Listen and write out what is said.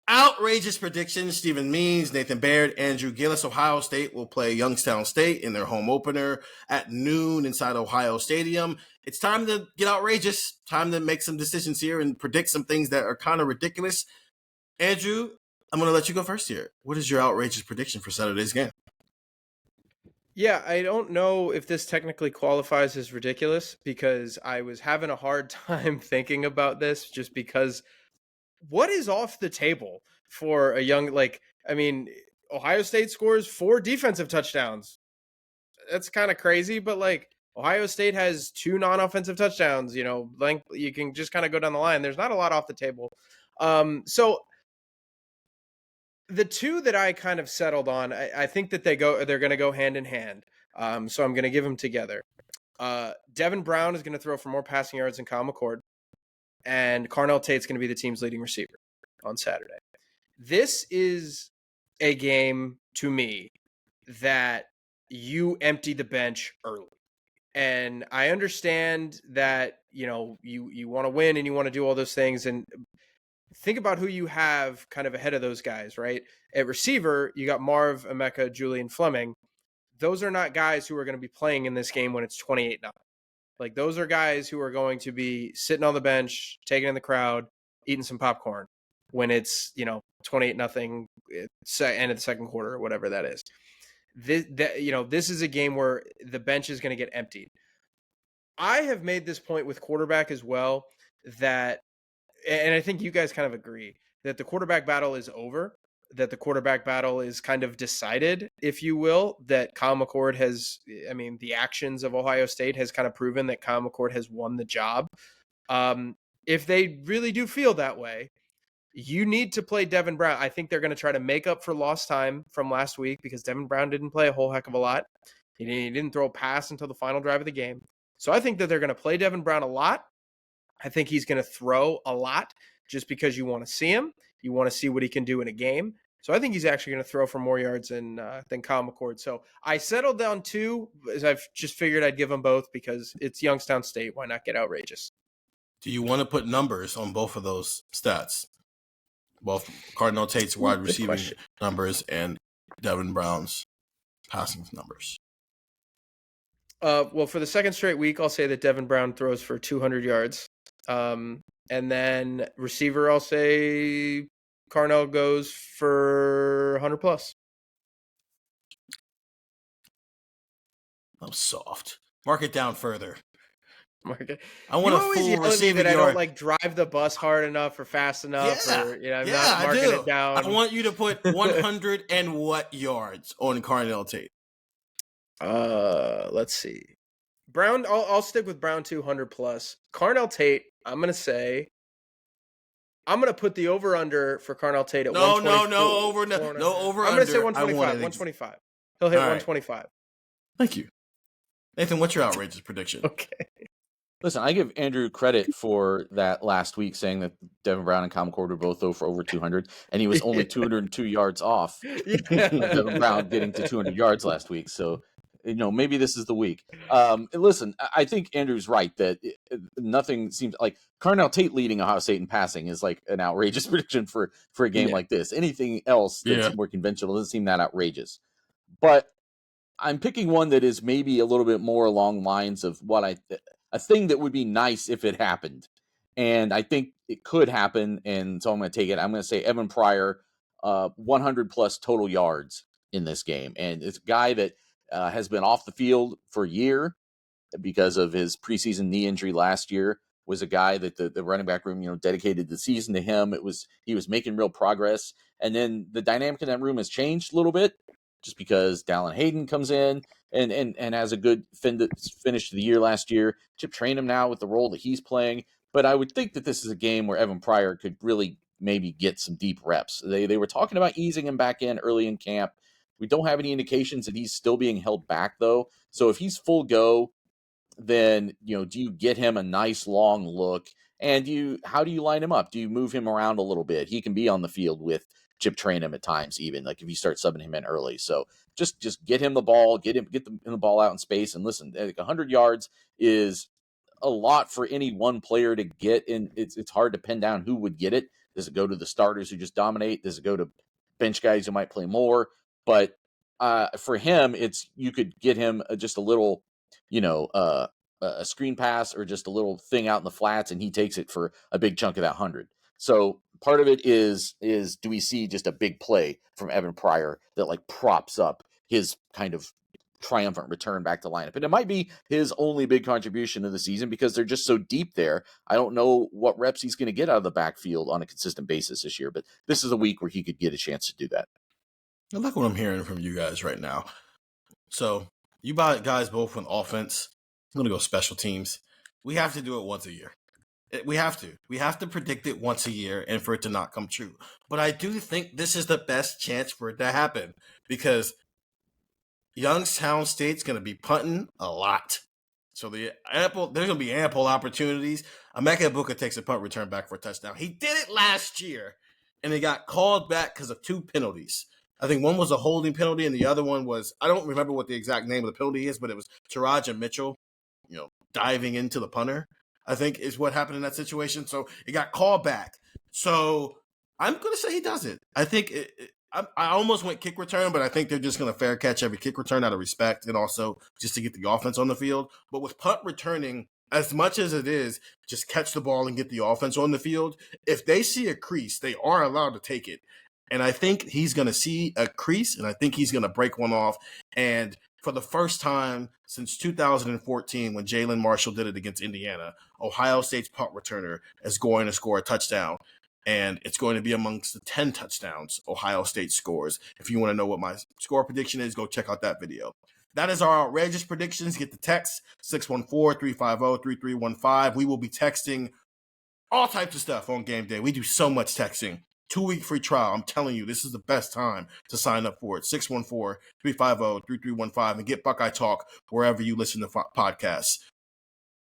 Outrageous predictions. Stephen Means, Nathan Baird, Andrew Gillis. Ohio State will play Youngstown State in their home opener at noon inside Ohio Stadium. It's time to get outrageous. Time to make some decisions here and predict some things that are kind of ridiculous. Andrew, I'm going to let you go first here. What is your outrageous prediction for Saturday's game? Yeah, I don't know if this technically qualifies as ridiculous because I was having a hard time thinking about this just because what is off the table for a young, Ohio State scores 4 defensive touchdowns. That's kind of crazy, but Ohio State has 2 non-offensive touchdowns, you can just kind of go down the line. There's not a lot off the table. So the 2 that I kind of settled on, I think that they're going to go hand in hand. So I'm going to give them together. Devin Brown is going to throw for more passing yards than Kyle McCord, and Carnell Tate's going to be the team's leading receiver on Saturday. This is a game to me that you empty the bench early. And I understand that, you want to win and you want to do all those things. And think about who you have kind of ahead of those guys, right? At receiver, you got Marv, Emeka, Julian Fleming. Those are not guys who are going to be playing in this game when it's 28-0. Those are guys who are going to be sitting on the bench, taking in the crowd, eating some popcorn when it's, 28-0 end of the second quarter or whatever that is. This is a game where the bench is going to get emptied. I have made this point with quarterback as well that, and I think you guys kind of agree, that the quarterback battle is over, that the quarterback battle is kind of decided, if you will, that Kyle McCord the actions of Ohio State has kind of proven that Kyle McCord has won the job. If they really do feel that way, you need to play Devin Brown. I think they're going to try to make up for lost time from last week because Devin Brown didn't play a whole heck of a lot. He didn't throw a pass until the final drive of the game. So I think that they're going to play Devin Brown a lot. I think he's going to throw a lot just because you want to see him. You want to see what he can do in a game. So I think he's actually going to throw for more yards than Kyle McCord. So I settled down 2, as I've just figured I'd give them both because it's Youngstown State. Why not get outrageous? Do you want to put numbers on both of those stats? Both Cardinal Tate's wide receiving numbers and Devin Brown's passing numbers. Well, for the second straight week, I'll say that Devin Brown throws for 200 yards. And then receiver, I'll say Carnell goes for 100 plus. I'm soft. Mark it down further. I want a full receiving yard. I don't drive the bus hard enough or fast enough. Yeah, or, I'm not marking it down. I want you to put 100 and what yards on Carnell Tate? Let's see. Brown, I'll stick with Brown 200 plus. Carnell Tate, I'm going to put the over-under for Carnell Tate at 125. No over-under. I'm going to say 125. He'll hit 125. Thank you. Nathan, what's your outrageous prediction? Okay. Listen, I give Andrew credit for that last week saying that Devin Brown and Kyle McCord would both throw for over 200, and he was only 202 yards off Devin Brown getting to 200 yards last week. So, maybe this is the week. Listen, I think Andrew's right that nothing seems like Carnell Tate leading Ohio State in passing is like an outrageous prediction for a game like this. Anything else that's more conventional doesn't seem that outrageous. But I'm picking one that is maybe a little bit more along lines of a thing that would be nice if it happened. And I think it could happen. And so I'm going to take it. I'm going to say Evan Pryor, 100 plus total yards in this game. And it's a guy that has been off the field for a year because of his preseason knee injury last year. Was a guy that the running back room, dedicated the season to him. He was making real progress. And then the dynamic in that room has changed a little bit just because Dallin Hayden comes in and has a good finish to the year last year. Chip Trainum now with the role that he's playing. But I would think that this is a game where Evan Pryor could really maybe get some deep reps. They were talking about easing him back in early in camp. We don't have any indications that he's still being held back, though. So if he's full go, then, do you get him a nice long look? And how do you line him up? Do you move him around a little bit? He can be on the field with Chip Trainum at times, even like if you start subbing him in early. So just get him the ball, get the ball out in space. And listen, 100 yards is a lot for any one player to get, and it's hard to pin down who would get it Does it go to the starters who just dominate? Does it go to bench guys who might play more? But for him, you could get him just a little, a screen pass or just a little thing out in the flats, and he takes it for a big chunk of that 100. So part of it is do we see just a big play from Evan Pryor that like props up his kind of triumphant return back to lineup? And it might be his only big contribution of the season because they're just so deep there. I don't know what reps he's going to get out of the backfield on a consistent basis this year, but this is a week where he could get a chance to do that. I like what I'm hearing from you guys right now. So you guys both on offense. I'm going to go special teams. We have to do it once a year. We have to. We have to predict it once a year and for it to not come true. But I do think this is the best chance for it to happen because Youngstown State's going to be punting a lot. So there's going to be ample opportunities. Emeka Ibuka takes a punt return back for a touchdown. He did it last year, and he got called back because of 2 penalties. I think one was a holding penalty, and the other one was, I don't remember what the exact name of the penalty is, but it was Taraja Mitchell, diving into the punter, I think is what happened in that situation. So it got called back. So I'm going to say he does it. I think I almost went kick return, but I think they're just going to fair catch every kick return out of respect and also just to get the offense on the field. But with punt returning, as much as it is, just catch the ball and get the offense on the field. If they see a crease, they are allowed to take it. And I think he's going to see a crease, and I think he's going to break one off. And for the first time since 2014, when Jalen Marshall did it against Indiana, Ohio State's punt returner is going to score a touchdown. And it's going to be amongst the 10 touchdowns Ohio State scores. If you want to know what my score prediction is, go check out that video. That is our outrageous predictions. Get the text, 614-350-3315. We will be texting all types of stuff on game day. We do so much texting. 2-week free trial. I'm telling you, this is the best time to sign up for it. 614-350-3315 and get Buckeye Talk wherever you listen to podcasts.